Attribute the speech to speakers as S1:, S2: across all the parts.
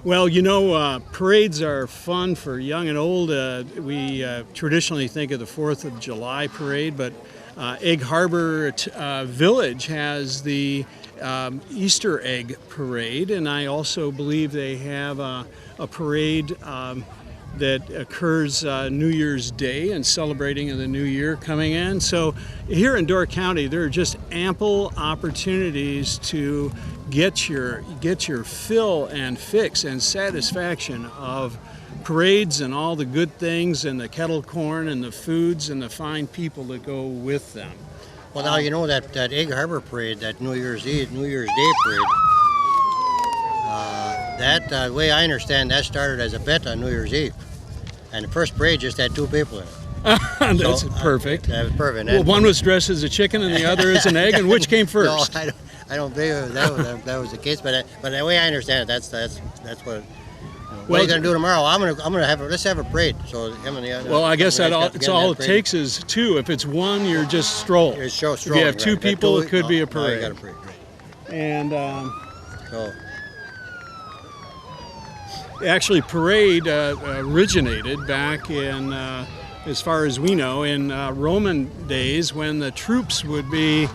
S1: Well, you know, parades are fun for young and old. We traditionally think of the 4th of July parade, but Egg Harbor Village has the Easter egg parade, and I also believe they have a parade that occurs New Year's Day and celebrating the new year coming in. So here in Door County, there are just ample opportunities to get your fill and fix and satisfaction of parades and all the good things and the kettle corn and the foods and the fine people that go with them.
S2: Well, now you know that Egg Harbor parade, that New Year's Day parade. The way I understand, that started as a bet on New Year's Eve, and the first parade just had 2 people in it.
S1: That's perfect.
S2: That was perfect.
S1: Well, one was dressed as a chicken and the other as an egg. And which came first?
S2: No, I don't believe that was the case. But the way I understand it, that's what. What are you gonna do tomorrow? Let's have a parade. So him and the other.
S1: Well, I guess it's all it takes is 2. If it's 1, you're just strolling.
S2: It's strolling.
S1: If you have 2 people, it could be a parade.
S2: You got a parade, right.
S1: And
S2: so.
S1: Actually, parade originated back in, as far as we know, in Roman days when the troops would be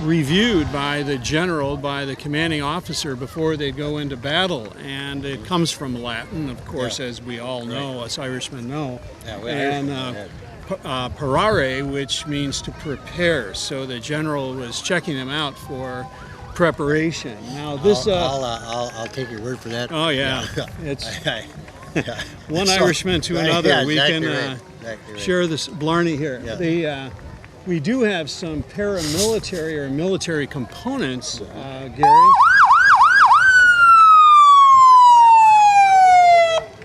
S1: reviewed by the general, by the commanding officer before they go into battle. And it comes from Latin, of course, as we all know, us Irishmen know. And parare, which means to prepare. So the general was checking them out for preparation. Now this
S2: I'll take your word for that.
S1: Oh yeah, it's one Irishman to another.
S2: Yeah,
S1: we
S2: exactly
S1: can
S2: right.
S1: share this blarney here.
S2: Yeah.
S1: We do have some paramilitary or military components, Gary.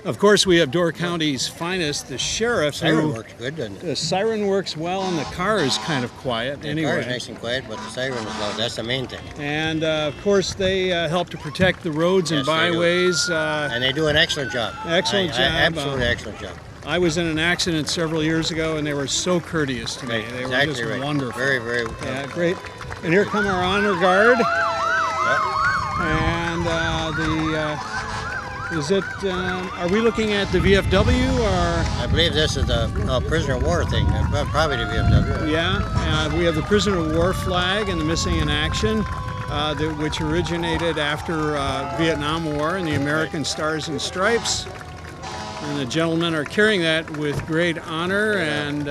S1: Of course, we have Door County's finest, the sheriff.
S2: Siren works good, doesn't it?
S1: The siren works well, and the car is kind of quiet. Anyway,
S2: the car is nice and quiet, but the siren is loud. That's the main thing.
S1: And of course, they help to protect the roads and byways.
S2: And they do an excellent job.
S1: Excellent job.
S2: Absolutely excellent job.
S1: I was in an accident several years ago, and they were so courteous to me. They were just wonderful.
S2: Very, very.
S1: Yeah, great. And here come our honor guard. And is it? Are we looking at the VFW or?
S2: I believe this is the prisoner of war thing. Probably the VFW.
S1: Yeah, we have the prisoner of war flag and the missing in action, which originated after Vietnam War and the American Stars and Stripes. And the gentlemen are carrying that with great honor. And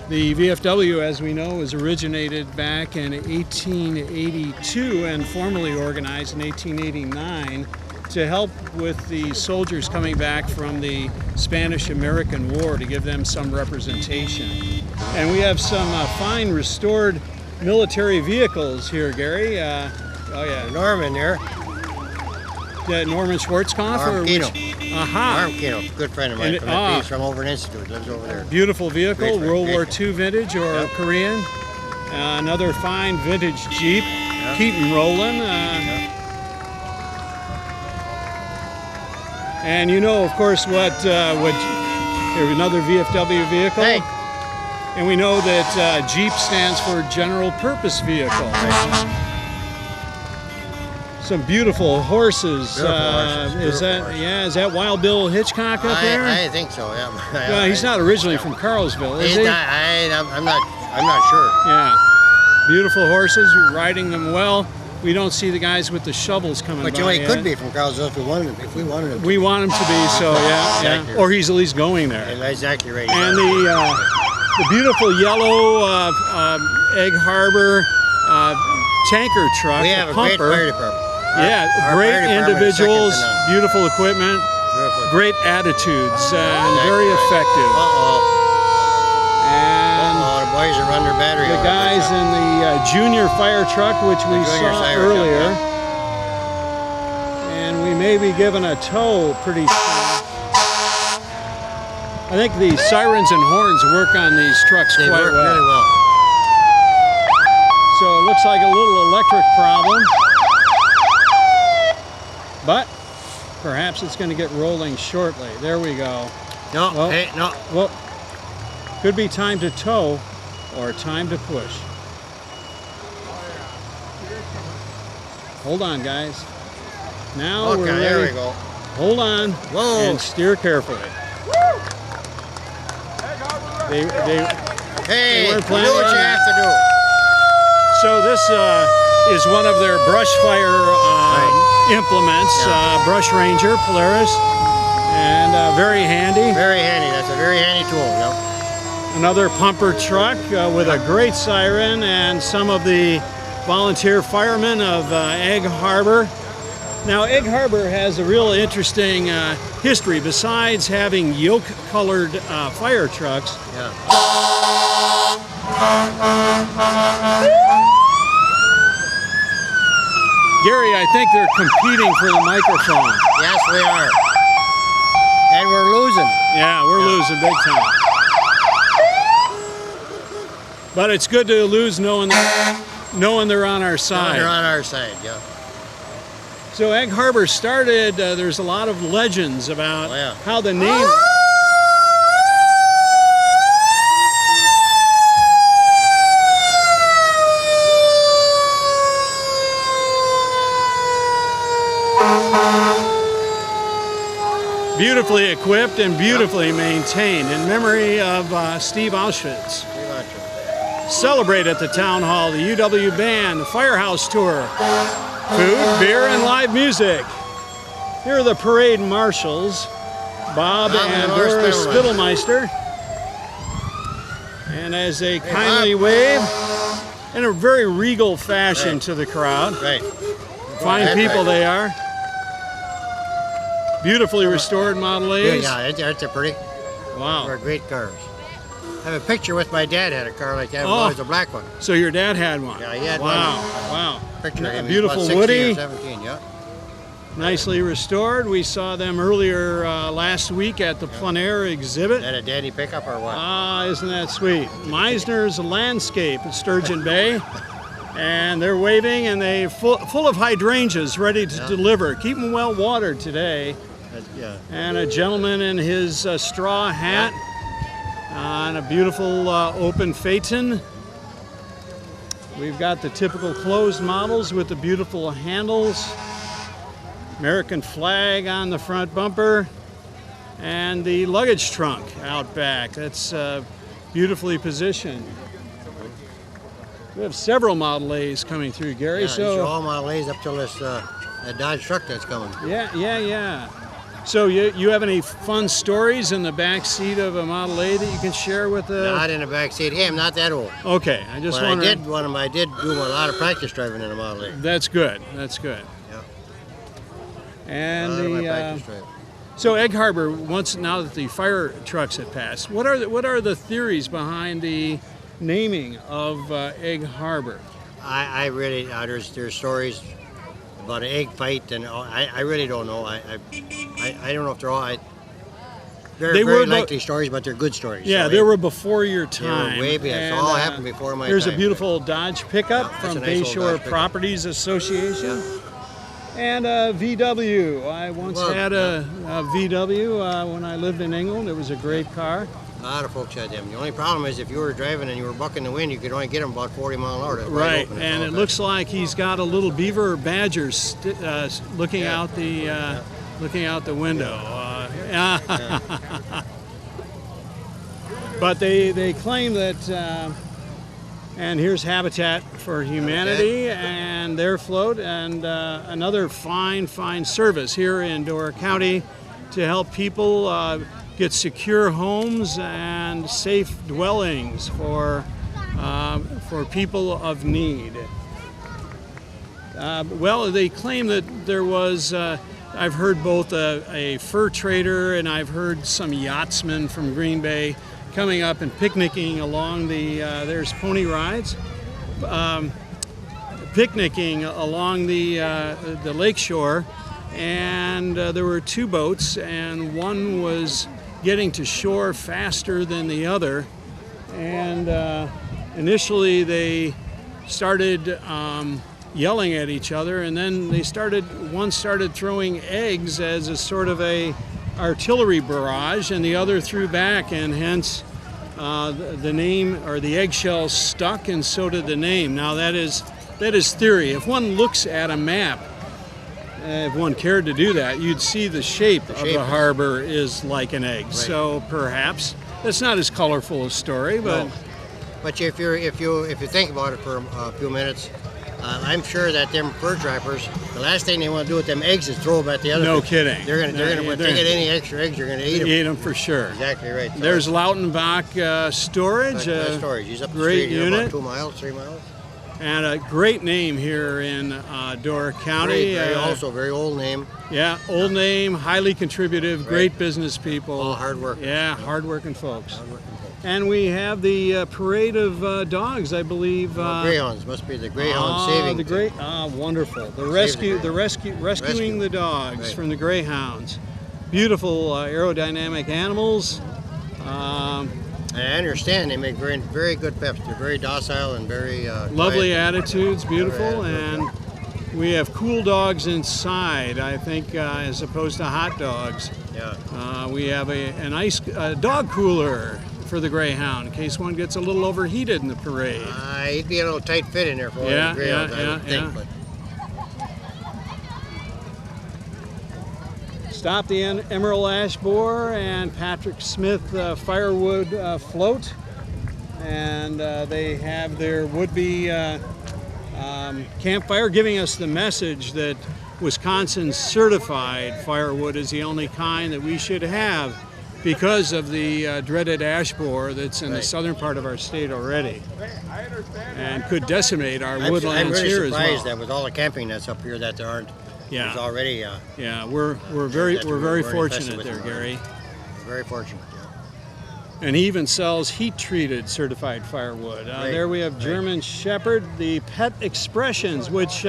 S1: the VFW, as we know, was originated back in 1882 and formally organized in 1889 to help with the soldiers coming back from the Spanish-American War, to give them some representation. And we have some fine restored military vehicles here, Gary. Oh yeah,
S2: Norman there.
S1: Norman Schwarzkopf?
S2: Armkino, good friend of mine he's from over in Institute, lives over there.
S1: Beautiful vehicle, World War II vintage or Korean. Another fine vintage Jeep, Keaton Roland. And you know, of course, here's another VFW vehicle.
S2: Hey.
S1: And we know that Jeep stands for General Purpose Vehicle. Some beautiful horses. Is that Wild Bill Hitchcock up there?
S2: I think so. Yeah.
S1: Well, he's not originally from Carlsville, is he?
S2: I'm not sure.
S1: Yeah. Beautiful horses, riding them well. We don't see the guys with the shovels coming by.
S2: But you know, he could be from Carlsville if we wanted him.
S1: We want him to be, so yeah. Or he's at least going there.
S2: Yeah, exactly right.
S1: And the beautiful yellow Egg Harbor tanker truck.
S2: We have a great fire department.
S1: Great individuals, beautiful equipment, great attitudes, and very effective. And
S2: the boys are under battery.
S1: The guys in the junior fire truck, which we saw earlier. And we may be given a tow pretty soon. I think the sirens and horns work on these trucks quite well.
S2: They work really well.
S1: So it looks like a little electric problem. But perhaps it's going to get rolling shortly. There we go.
S2: No,
S1: Well, could be time to tow or time to push. Hold on, guys. Now
S2: Okay,
S1: we're ready.
S2: there we go.
S1: Hold on.
S2: Whoa.
S1: And steer carefully. They
S2: Hey, you
S1: weren't
S2: do
S1: planning
S2: what
S1: on
S2: you
S1: that.
S2: have to do.
S1: So this is one of their brush fire implements, Brush Ranger Polaris, and very handy.
S2: Very handy. That's a very handy tool. Yep.
S1: Another pumper truck with a great siren, and some of the volunteer firemen of Egg Harbor. Now, Egg Harbor has a real interesting history. Besides having yoke-colored fire trucks,
S2: Yeah.
S1: Gary, I think they're competing for the microphone.
S2: Yes, we are. And we're losing.
S1: Yeah, we're losing big time. But it's good to lose knowing they're on our side.
S2: They're on our side, yeah.
S1: So Egg Harbor started, there's a lot of legends about how the name... Beautifully equipped and beautifully maintained in memory of Steve Auschwitz. Celebrate at the Town Hall, the UW Band, the Firehouse Tour, food, beer, and live music. Here are the parade marshals, Bob and Dora Spittelmeister. And as they kindly wave in a very regal fashion to the crowd.
S2: Right.
S1: Fine people they are. Beautifully restored Model A's.
S2: Yeah, it's a pretty.
S1: Wow.
S2: They're great cars. I have a picture with my dad had a car like that. It was always a black one.
S1: So your dad had one?
S2: Yeah, he had one.
S1: Wow.
S2: Picture of him.
S1: Beautiful
S2: He was about 16
S1: Woody.
S2: or 17, yeah.
S1: Nicely restored. We saw them earlier last week at the Plein Air exhibit.
S2: Is that a daddy pickup or what?
S1: Ah, isn't that sweet? Meisner's Landscape at Sturgeon Bay. And they're waving, and they full of hydrangeas ready to deliver. Keep them well watered today.
S2: Yeah.
S1: And a gentleman in his straw hat on a beautiful open phaeton. We've got the typical closed models with the beautiful handles, American flag on the front bumper, and the luggage trunk out back. That's beautifully positioned. We have several Model A's coming through, Gary.
S2: Yeah,
S1: so
S2: these are all Model A's up till this that Dodge truck that's coming.
S1: Yeah. So you have any fun stories in the back seat of a Model A that you can share with the...
S2: Not in the back seat. Hey, I'm not that old.
S1: Okay, I just
S2: But
S1: wondered.
S2: I did do a lot of practice driving in a Model A.
S1: That's good.
S2: Yeah.
S1: And
S2: A lot of my practice driving.
S1: so Egg Harbor, now that the fire trucks have passed, what are the theories behind the naming of Egg Harbor?
S2: I really there's stories about an egg fight, and I really don't know. I don't know if they're all. They're very likely stories, but they're good stories.
S1: Yeah,
S2: so
S1: they were before your time.
S2: They were way before. It all happened before my
S1: There's
S2: time.
S1: a beautiful Dodge pickup from
S2: a nice old
S1: Bayshore
S2: Dodge pickup.
S1: Properties Association. And a VW. I once had a VW when I lived in England. It was a great car.
S2: A lot of folks had them. The only problem is if you were driving and you were bucking the wind, you could only get them about 40 mile an hour. That's
S1: Right,
S2: open.
S1: and it looks like he's got a little beaver badger looking out the window. But they claim that. And here's Habitat for Humanity and their float, and another fine service here in Door County to help people get secure homes and safe dwellings for people of need. Well, they claim that there was, I've heard both a fur trader and I've heard some yachtsmen from Green Bay coming up and picnicking along there's pony rides, picnicking along the lake shore, and there were two boats, and one was getting to shore faster than the other, and initially they started yelling at each other, and then one started throwing eggs as a sort of a artillery barrage, and the other threw back, and hence the name, or the eggshell, stuck, and so did the name. Now that is that is theory. If one looks at a map, if one cared to do that, you'd see the shape of the harbor is like an egg. Right. So perhaps that's not as colorful a story, but.
S2: No. But if you think about it for a few minutes, I'm sure that them fur trappers, the last thing they want to do with them eggs is throw them at the other.
S1: No
S2: fish.
S1: kidding.
S2: They're gonna if they get any extra eggs, you're gonna eat them.
S1: Eat them for sure.
S2: Exactly right. So
S1: there's Lautenbach storage.
S2: Storage. He's up the
S1: great
S2: street,
S1: unit.
S2: About 2 miles, 3 miles.
S1: And a great name here in Door County.
S2: Also very old name.
S1: Yeah, old name, highly contributive, great business people.
S2: All hard work.
S1: Yeah, hard-working folks. And we have the parade of dogs, I believe.
S2: Greyhounds must be the Greyhound saving.
S1: Wonderful. Rescuing the dogs from the Greyhounds. Beautiful aerodynamic animals.
S2: I understand they make very good peps. They're very docile and very
S1: lovely
S2: quiet.
S1: Beautiful, and we have cool dogs inside, I think, as opposed to hot dogs.
S2: Yeah.
S1: We have a nice dog cooler for the Greyhound in case one gets a little overheated in the parade.
S2: He'd be a little tight fit in there for one of the Greyhounds, I would think. But.
S1: Stop the Emerald Ash Borer and Patrick Smith firewood float, and they have their would-be campfire, giving us the message that Wisconsin's certified firewood is the only kind that we should have because of the dreaded ash borer that's in the southern part of our state already and could decimate our woodlands here as well.
S2: I'm really surprised that with all the camping that's up here that there aren't.
S1: Yeah.
S2: There's already.
S1: We're very fortunate there, Gary.
S2: Very fortunate. Yeah.
S1: And he even sells heat-treated certified firewood. There we have German Shepherd, the Pet Expressions, which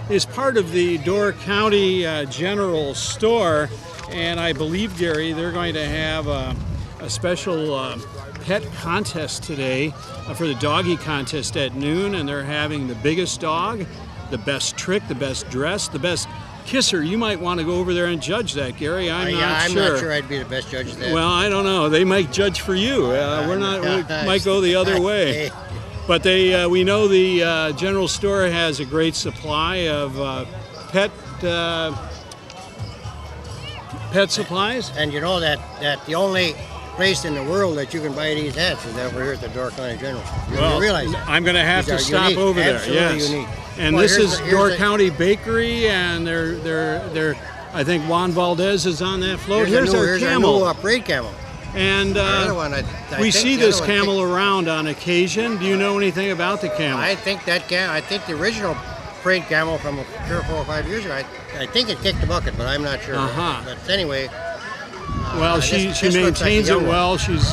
S1: is part of the Door County General Store. And I believe, Gary, they're going to have a special pet contest today for the doggy contest at noon, and they're having the biggest dog, the best trick, the best dress, the best kisser. You might want to go over there and judge that, Gary. I'm not sure
S2: I'd be the best judge of that.
S1: Well, I don't know. They might judge for you. We might go the other way. But we know the general store has a great supply of pet supplies.
S2: And you know that the only place in the world that you can buy these hats is over here at the Door County General. You realize that?
S1: I'm going to have to stop over there.
S2: Absolutely unique.
S1: And this is Door County Bakery, and they're I think Juan Valdez is on that float. Here's our camel.
S2: Our new parade camel.
S1: And we see this camel around on occasion. Do you know anything about the camel?
S2: I think the original parade camel from 3 or 4 or 5 years ago, I think it kicked the bucket, but I'm not sure. But anyway.
S1: Well, she maintains it well. She's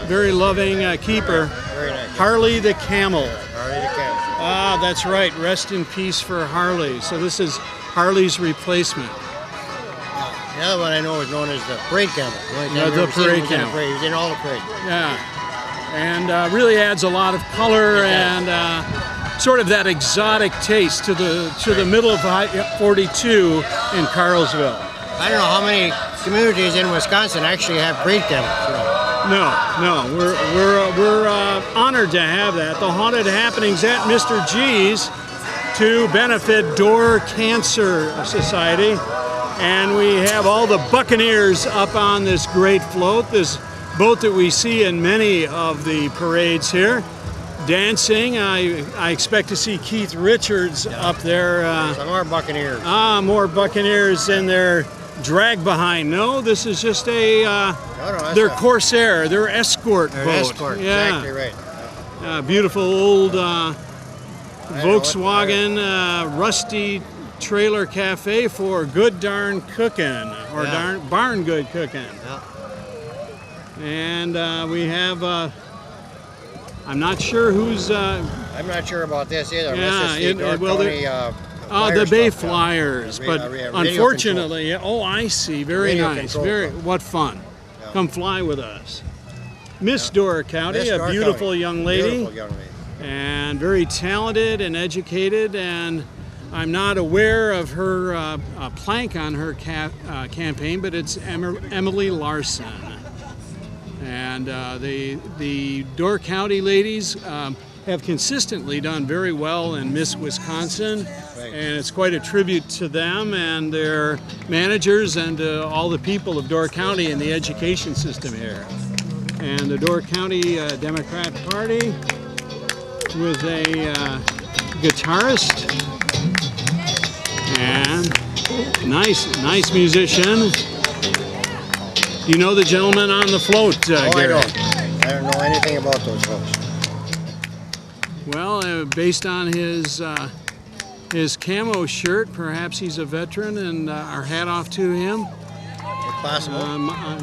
S1: very loving keeper.
S2: Very nice.
S1: Harley the camel.
S2: Harley the camel.
S1: Ah, that's right. Rest in peace for Harley. So this is Harley's replacement.
S2: The other one I know is known as the parade camel.
S1: The parade camel.
S2: He was in all the parades.
S1: Yeah, and really adds a lot of color and sort of that exotic taste to the middle of 42 in Carlsville.
S2: I don't know how many communities in Wisconsin actually have parade camels.
S1: No, we're honored to have that. The haunted happenings at Mr. G's to benefit Door Cancer Society. And we have all the Buccaneers up on this great float, this boat that we see in many of the parades here. Dancing, I expect to see Keith Richards up there.
S2: Some more Buccaneers.
S1: More Buccaneers in their drag behind. No, this is just their Corsair, their escort boat.
S2: Escort,
S1: yeah.
S2: Exactly right.
S1: Beautiful old Volkswagen rusty trailer cafe for good darn cooking, or barn good cooking.
S2: Yeah.
S1: And we have, I'm not sure who's...
S2: I'm not sure about this either.
S1: The Bay Flyers, but unfortunately, I see. Very nice. What fun. Yeah. Come fly with us. Miss Door County, a beautiful young lady.
S2: Beautiful young lady.
S1: And very talented and educated, and I'm not aware of her plank on her campaign, but it's Emily Larson. And the Door County ladies have consistently done very well in Miss Wisconsin,
S2: Right.
S1: and it's quite a tribute to them and their managers and all the people of Door County and the education system here. And the Door County Democrat Party with a guitarist and nice musician. Do you know the gentleman on the float,
S2: I
S1: Gary?
S2: don't know anything about those folks.
S1: Well, based on his camo shirt, perhaps he's a veteran, and our hat off to him.
S2: If possible.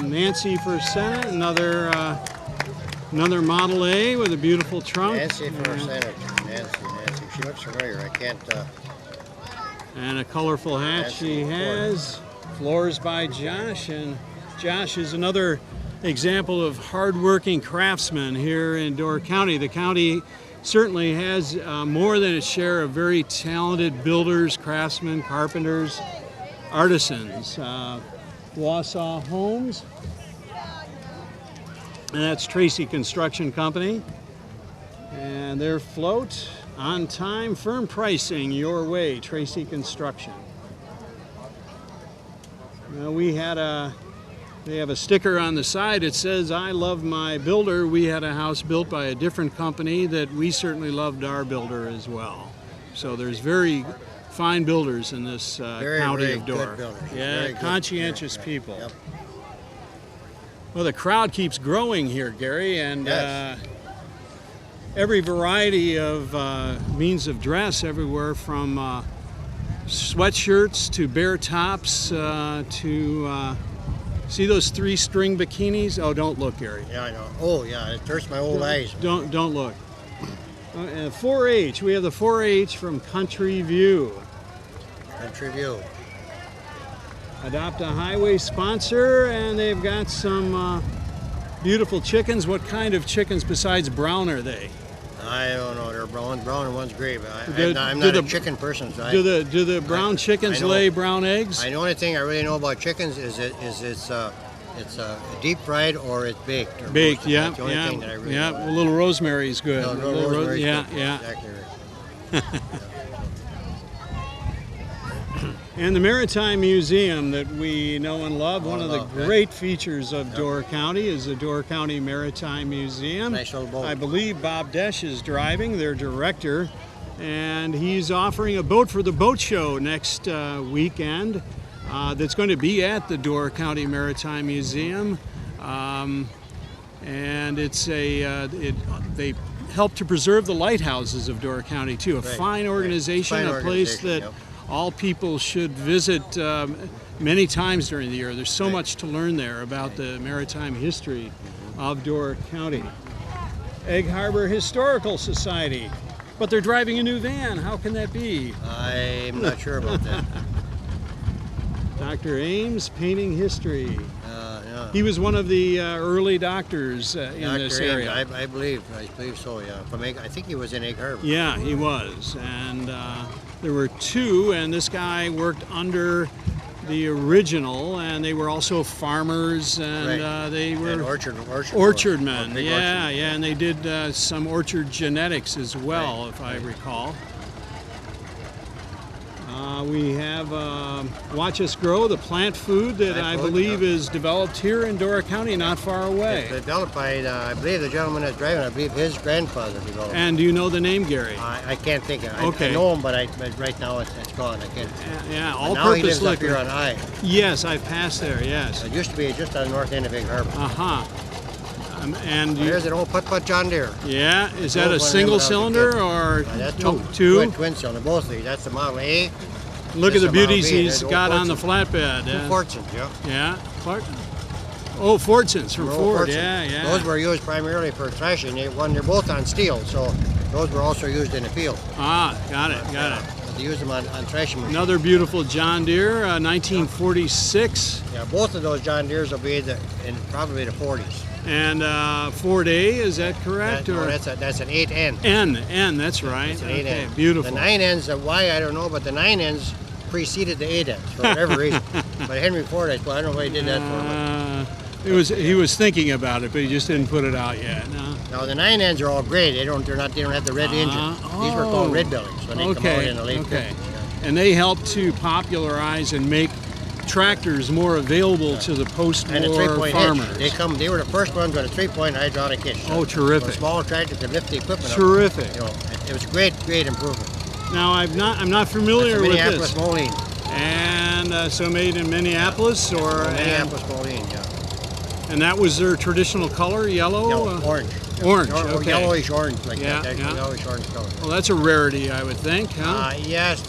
S1: Nancy for Senate, another Model A with a beautiful trunk.
S2: Nancy for Senate. Nancy. She looks familiar. I can't.
S1: And a colorful hat
S2: Nancy
S1: she has. Floors by Josh, and Josh is another example of hardworking craftsmen here in Door County. The county certainly has more than its share of very talented builders, craftsmen, carpenters, artisans. Wausau Homes, and that's Tracy Construction Company. And their float, on time, firm pricing, your way, Tracy Construction. Well, they have a sticker on the side. It says, "I love my builder." We had a house built by a different company that we certainly loved our builder as well. So there's very fine builders in this county
S2: very
S1: of Door.
S2: good builders.
S1: Yeah,
S2: Very good.
S1: conscientious people.
S2: Yep.
S1: Well, the crowd keeps growing here, Gary, and
S2: Yes.
S1: every variety of means of dress, everywhere from sweatshirts to bare tops to see those 3-string bikinis. Oh, don't look, Gary.
S2: Yeah, I know. Oh, yeah. It hurts my old eyes.
S1: Don't look. 4-H. We have the 4-H from Country View.
S2: Country View.
S1: Adopt a Highway sponsor, and they've got some beautiful chickens. What kind of chickens besides brown are they?
S2: I don't know. They're brown and one's gray. But I'm
S1: do
S2: not a
S1: the-
S2: chicken person. So
S1: Do the brown chickens
S2: know.
S1: lay brown eggs?
S2: The only thing I really know about chickens is it's deep fried or it's baked. Or
S1: Baked,
S2: roasted.
S1: yeah,
S2: That's the only thing that I really
S1: yeah.
S2: know.
S1: A little rosemary is good.
S2: No,
S1: A
S2: no
S1: little
S2: rosemary.
S1: yeah, yeah.
S2: Exactly right.
S1: And the Maritime Museum that we know and love, one of the
S2: love, right?
S1: great features of Door County is the Door County Maritime Museum.
S2: Nice little boat.
S1: I believe Bob Desch is driving, their director, and he's offering a boat for the boat show next weekend that's going to be at the Door County Maritime Museum. And it's they help to preserve the lighthouses of Door County too. A
S2: Right,
S1: fine
S2: right.
S1: organization,
S2: Fine
S1: a place
S2: organization,
S1: that
S2: yep.
S1: all people should visit many times during the year. There's so much to learn there about the maritime history of Door County. Egg Harbor Historical Society, but they're driving a new van. How can that be?
S2: I'm not sure about that.
S1: Dr. Ames, painting history.
S2: Yeah.
S1: He was one of the early doctors in this
S2: Dr. Ames,
S1: area.
S2: I believe so. Yeah. From Egg, I think he was in Egg Harbor.
S1: Yeah, he was. And there were two, and this guy worked under the original, and they were also farmers, and
S2: Right.
S1: they were
S2: And orchard
S1: orchardmen.
S2: big
S1: Yeah,
S2: orchard.
S1: yeah, and they did some orchard genetics as well, if I recall. We have Watch Us Grow, the plant food that
S2: Plant
S1: I
S2: food,
S1: believe
S2: yeah.
S1: is developed here in Door County, not far away.
S2: It's developed by, I believe the gentleman that's driving, I believe his grandfather developed it.
S1: And do you know the name, Gary?
S2: I can't think of it.
S1: Okay.
S2: I know him, but right now it's gone. I can't.
S1: Yeah,
S2: But now he
S1: all-purpose
S2: lives up here
S1: liquor.
S2: on I.
S1: Yes, I've passed there. Yes.
S2: It used to be just on the north end of Egg Harbor.
S1: And you,
S2: There's an old putt-putt John Deere.
S1: yeah, is that
S2: Old
S1: a
S2: one
S1: single
S2: when I was a
S1: cylinder
S2: kid.
S1: or
S2: That's
S1: two?
S2: twin cylinder, both of these. That's the Model A.
S1: Look at
S2: That's
S1: the
S2: a Model
S1: beauties
S2: B.
S1: he's
S2: There's
S1: got
S2: old
S1: on the
S2: Fortunes.
S1: flatbed.
S2: Two Fortunes, yeah.
S1: Yeah, Clark. Oh, Fortunes from
S2: Old
S1: Ford.
S2: Fortunes.
S1: Yeah, yeah.
S2: Those were used primarily for threshing. They're both on steel, so those were also used in the field.
S1: Ah, got it.
S2: But they used them on threshing machines.
S1: Another beautiful John Deere, 1946,
S2: Yeah, both of those John Deeres will be in probably the 40s.
S1: and Ford A. Is that correct?
S2: No,
S1: or
S2: that's an 8N.
S1: N. That's right.
S2: It's an
S1: Okay,
S2: 8N.
S1: beautiful.
S2: The 9Ns, why I don't know, but the 9Ns preceded the 8Ns for whatever reason. But Henry Ford, I don't know why he did that for him.
S1: He was thinking about it, but he just didn't put it out yet. No.
S2: Now the 9Ns are all gray. They don't have the red engine. These were called red bellies when they come out in the late 50s. Yeah.
S1: And they helped to popularize and make tractors more available to the post-war farmers.
S2: Hitch. They were the first ones with a 3-point hydraulic hitch.
S1: Oh, terrific!
S2: So small tractors could lift the equipment.
S1: Terrific.
S2: Up. You know, it was great improvement.
S1: Now I'm not familiar with
S2: Minneapolis
S1: this.
S2: Moline.
S1: And so made in Minneapolis or
S2: Minneapolis Moline, yeah.
S1: And that was their traditional color, yellow,
S2: orange.
S1: Orange,
S2: or
S1: okay.
S2: Yellowish orange, like
S1: yeah,
S2: that.
S1: Yeah.
S2: Yellowish orange color.
S1: Well, that's a rarity, I would think, huh?
S2: Yes,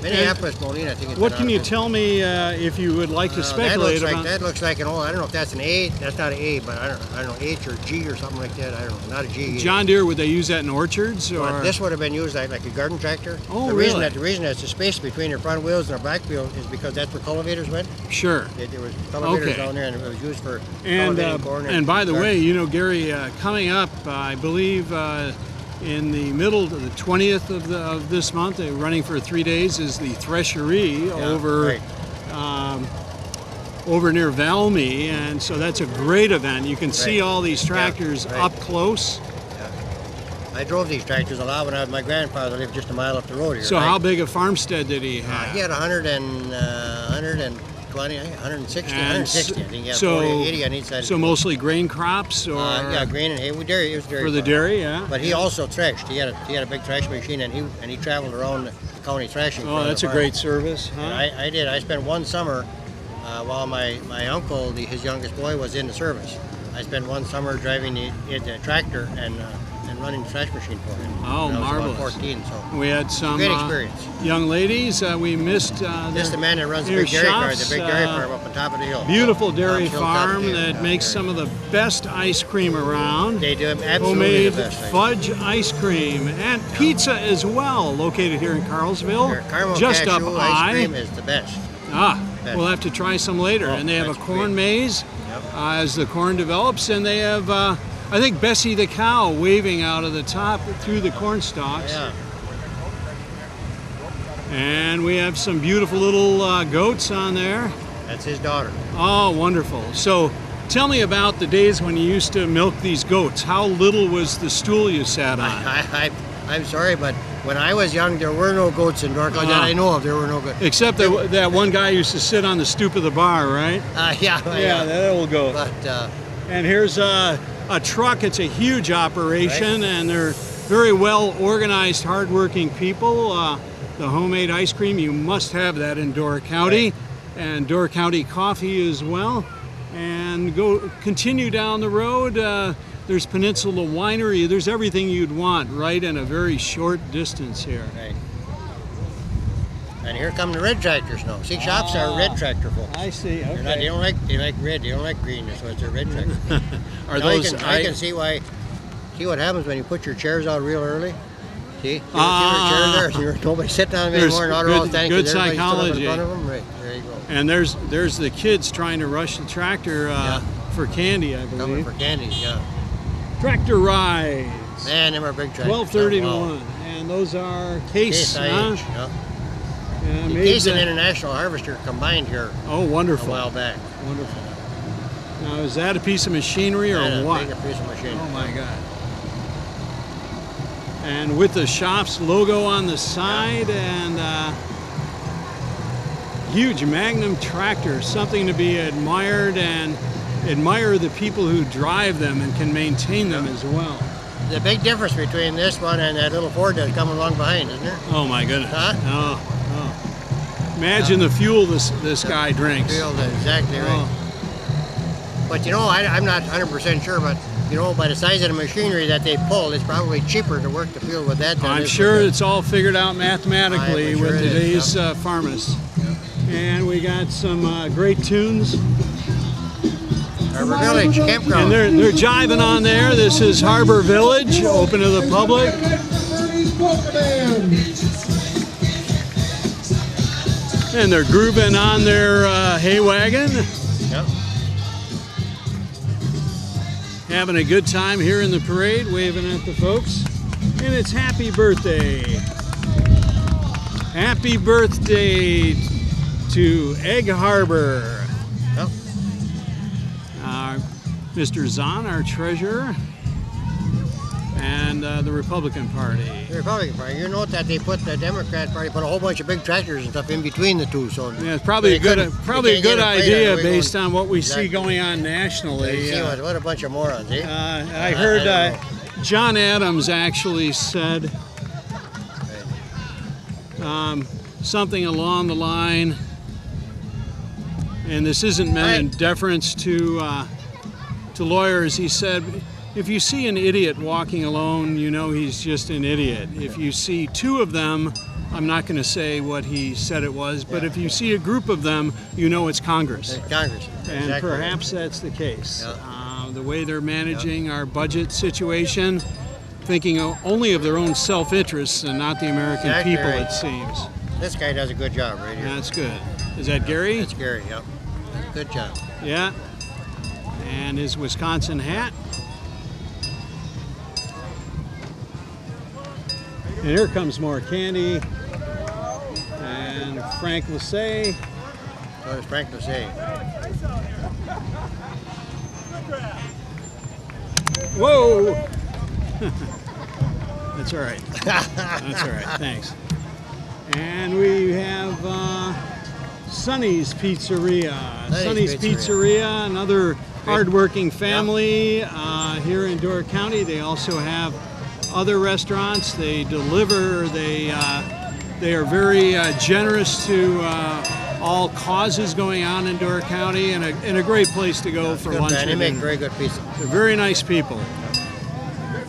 S2: Minneapolis Moline, I think.
S1: What can you tell me if you would like to speculate about?
S2: That looks like an old. I don't know if that's an A. That's not an A, but I don't know, H or G or something like that. I don't know. Not a G.
S1: John Deere, would they use that in orchards? Or?
S2: Well, this would have been used like a garden tractor.
S1: Oh,
S2: the
S1: really?
S2: The reason that's the space between your front wheels and the back wheel is because that's where cultivators went.
S1: Sure.
S2: There was cultivators down there, and it was used for cultivating corn.
S1: And by the way, you know, Gary, coming up, I believe. In the middle of the 20th of this month, running for 3 days, is the Threshery over near Valmy, and so that's a great event. You can see all these tractors up close.
S2: Yeah. I drove these tractors a lot when my grandfather lived just a mile up the road here.
S1: So how big a farmstead did he have?
S2: He had 120, 160, 160. I think he had
S1: so,
S2: 40, 80 on each side.
S1: So mostly grain crops, or
S2: yeah, grain and hay. Dairy. It was dairy
S1: for the dairy, yeah.
S2: But he also threshed. He had a big threshing machine, and he traveled around the county threshing.
S1: Oh, that's a great service, huh?
S2: I did. I spent one summer while my uncle, his youngest boy, was in the service. I spent one summer driving the tractor and running the thresh machine for him.
S1: Oh, marvelous!
S2: 14, so
S1: we had some
S2: great experience.
S1: Young ladies. We missed.
S2: This is the man that runs the big dairy farm, up on top of the hill.
S1: Beautiful dairy farm that makes some of the best ice cream around.
S2: They do absolutely
S1: homemade
S2: the best
S1: fudge ice cream and pizza as well, located here in Carlsville.
S2: Their caramel
S1: just
S2: cashew
S1: up high.
S2: Ice cream is the best.
S1: We'll have to try some later. And they have a corn maze as the corn develops, and they have. I think Bessie the cow waving out of the top through the corn stalks.
S2: Yeah.
S1: And we have some beautiful little goats on there.
S2: That's his daughter.
S1: Oh, wonderful. So tell me about the days when you used to milk these goats. How little was the stool you sat on?
S2: I'm sorry, but when I was young, there were no goats in Dork. That I know of, there were no goats.
S1: Except that one guy used to sit on the stoop of the bar, right?
S2: Yeah,
S1: that old goat.
S2: But,
S1: and here's a truck. It's a huge operation, and they're very well organized, hardworking people. The homemade ice cream, you must have that in Door County, and Door County coffee as well. And continue down the road. There's Peninsula Winery. There's everything you'd want right in a very short distance here.
S2: Right. And here come the red tractors now. See, shops are red tractor folks.
S1: I see. Okay.
S2: They like red. They don't like green. So it's a red tractor. I can see why. See what happens when you put your chairs out real early. See, you chairs there. So nobody sit down anymore. Not all standing.
S1: Good psychology.
S2: In front of them. Right there you go.
S1: And there's the kids trying to rush the tractor for candy, I believe.
S2: Coming for candy, yeah.
S1: Tractor rides.
S2: Man, them are big tractors.
S1: 12:30 to 1, and those are Case.
S2: Case and International Harvester combined here.
S1: Oh, wonderful!
S2: A while back.
S1: Wonderful. Now, is that a piece of machinery or what?
S2: A piece of machinery.
S1: Oh my God! And with the shop's logo on the side and huge Magnum tractor, something to be admired, and admire the people who drive them and can maintain them as well.
S2: The big difference between this one and that little Ford that's coming along behind, isn't there?
S1: Oh my goodness!
S2: Huh?
S1: Oh. Imagine the fuel this guy drinks.
S2: Fuel, exactly right. But you know, I'm not 100% sure, but you know, by the size of the machinery that they pull, it's probably cheaper to work the field with that.
S1: I'm sure it's all figured out mathematically with today's pharmacists. And we got some great tunes.
S2: Harbor Village Campground.
S1: And they're jiving on there. This is Harbor Village, open to the public. And they're grooving on their hay wagon.
S2: Yep.
S1: Having a good time here in the parade, waving at the folks. And it's happy birthday. Happy birthday to Egg Harbor.
S2: Yep.
S1: Mr. Zahn, our treasurer, and the Republican Party.
S2: The Republican Party. You note that they put the Democrat Party put a whole bunch of big tractors and stuff in between the two. So
S1: yeah, it's probably a good idea based on what we see going on nationally.
S2: See what a bunch of morons, eh?
S1: I heard John Adams actually said something along the line, and this isn't meant in deference to lawyers. He said, if you see an idiot walking alone, you know he's just an idiot. If you see two of them, I'm not going to say what he said it was, but if you see a group of them, you know it's Congress.
S2: It's Congress.
S1: And
S2: exactly.
S1: Perhaps that's the case.
S2: Yeah.
S1: The way they're managing our budget situation, thinking only of their own self-interests and not the American people,
S2: right.
S1: it seems.
S2: This guy does a good job right here.
S1: That's good. Is that Gary?
S2: That's Gary, yep. Good job.
S1: Yeah. And his Wisconsin hat. And here comes more candy. And Frank Lassay.
S2: So does Frank Lassay.
S1: Whoa! That's all right. That's all right. Thanks. And we have Sonny's Pizzeria. Sonny's Pizzeria, another hardworking family here in Door County. They also have other restaurants. They deliver. They are very generous to all causes going on in Door County, and a great place to go for lunch.
S2: They make very good pizza.
S1: They're very nice people.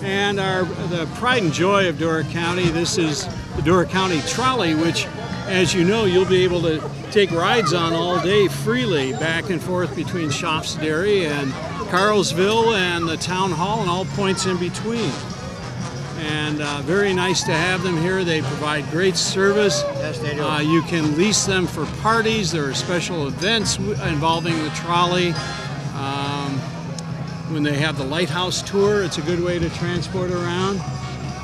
S1: And the pride and joy of Door County, this is the Door County Trolley, which, as you know, you'll be able to take rides on all day freely, back and forth between Shopsbury and Carlsville and the Town Hall and all points in between. And very nice to have them here. They provide great service.
S2: Yes, they do.
S1: You can lease them for parties. There are special events involving the trolley. When they have the Lighthouse Tour, it's a good way to transport around.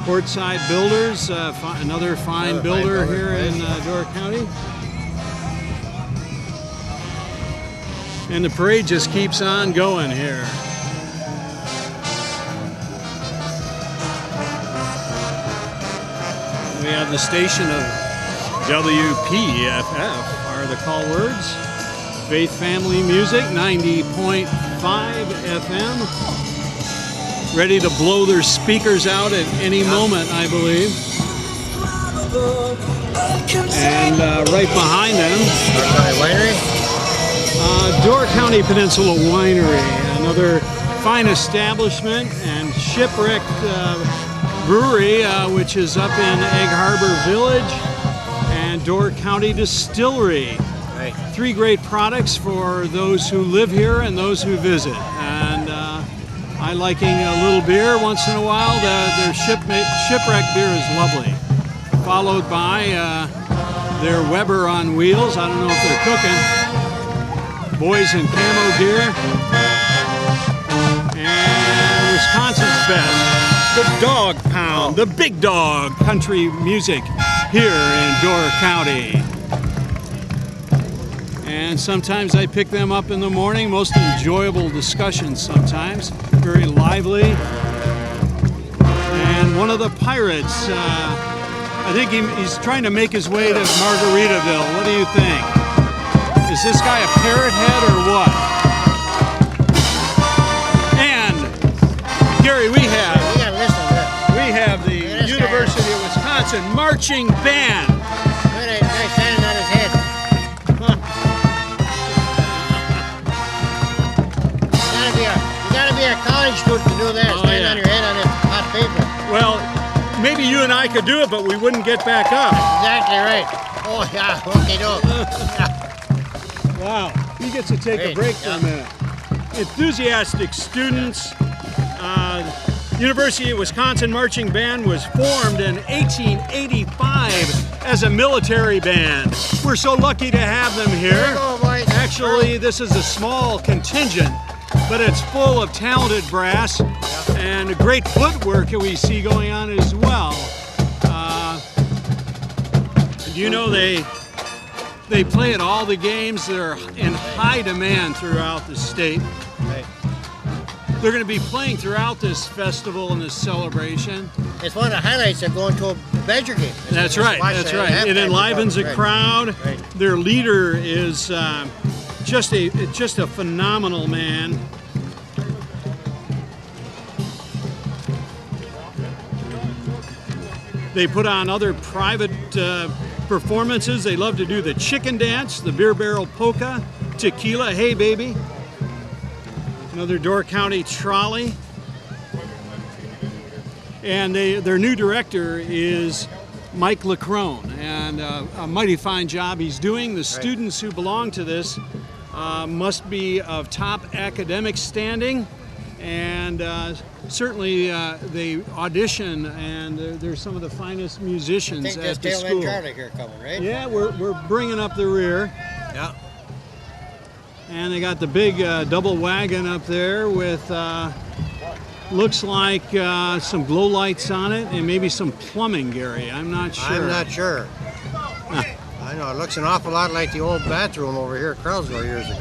S1: Portside Builders, another fine builder here in Door County. And the parade just keeps on going here. We have the station of WPFF are the call words. Faith Family Music, 90.5 FM. Ready to blow their speakers out at any moment, I believe. And right behind them, Door County Peninsula Winery, another fine establishment, and Shipwrecked Brewery, which is up in Egg Harbor Village, and Door County Distillery.
S2: Right.
S1: Three great products for those who live here and those who visit. And I liking a little beer once in a while. Their Shipwreck beer is lovely. Followed by their Weber on wheels. I don't know if they're cooking. Boys in camo gear. And Wisconsin's best, the Dog Pound, the Big Dog country music here in Door County. And sometimes I pick them up in the morning. Most enjoyable discussions sometimes. Very lively. And one of the pirates, I think he's trying to make his way to Margaritaville. What do you think? Is this guy a parrot head or what? And Gary, we have the University of Wisconsin marching band.
S2: Look at that guy standing on his head. You gotta be a college student to do that. Stand on your head on this hot paper.
S1: Well, maybe you and I could do it, but we wouldn't get back up.
S2: Exactly right. Oh yeah, okay, no.
S1: Wow, he gets to take a break for a minute. Enthusiastic students. University of Wisconsin Marching Band was formed in 1885 as a military band. We're so lucky to have them here.
S2: Here you go, boys.
S1: Actually, this is a small contingent, but it's full of talented brass and great footwork that we see going on as well. You know, they play at all the games. They're in high demand throughout the state.
S2: Right.
S1: They're going to be playing throughout this festival and this celebration.
S2: It's one of the highlights of going to a Badger game.
S1: That's right. That's right. It enlivens a crowd.
S2: Right.
S1: Their leader is just a phenomenal man. They put on other private performances. They love to do the chicken dance, the beer barrel polka, tequila, hey baby. Another Door County trolley. And their new director is Mike LaCrone, and a mighty fine job he's doing. The students who belong to this must be of top academic standing, and certainly they audition, and they're some of the finest musicians at the school.
S2: Charlie here coming, right?
S1: Yeah, we're bringing up the rear.
S2: Yeah.
S1: And they got the big double wagon up there with looks like some glow lights on it and maybe some plumbing, Gary. I'm not sure.
S2: I'm not sure. I know, it looks an awful lot like the old bathroom over here at Carlsville years ago.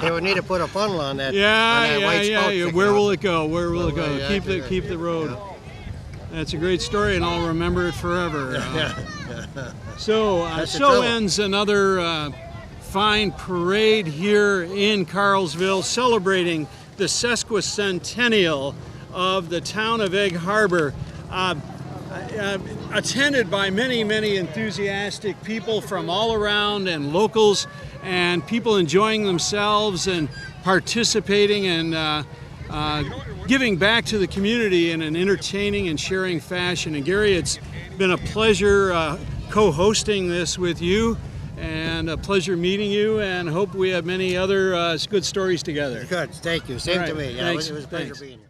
S2: They would need to put a funnel on that.
S1: Yeah. Where will it go? Where will it go? Keep the road.
S2: Yeah.
S1: That's a great story, and I'll remember it forever. So ends another fine parade here in Carlsville, celebrating the sesquicentennial of the town of Egg Harbor. Attended by many enthusiastic people from all around, and locals, and people enjoying themselves and participating and giving back to the community in an entertaining and sharing fashion. And Gary, it's been a pleasure co-hosting this with you, and a pleasure meeting you, and hope we have many other good stories together.
S2: Good, thank you. Same to me. Yeah,
S1: Thanks.
S2: it was a pleasure being here.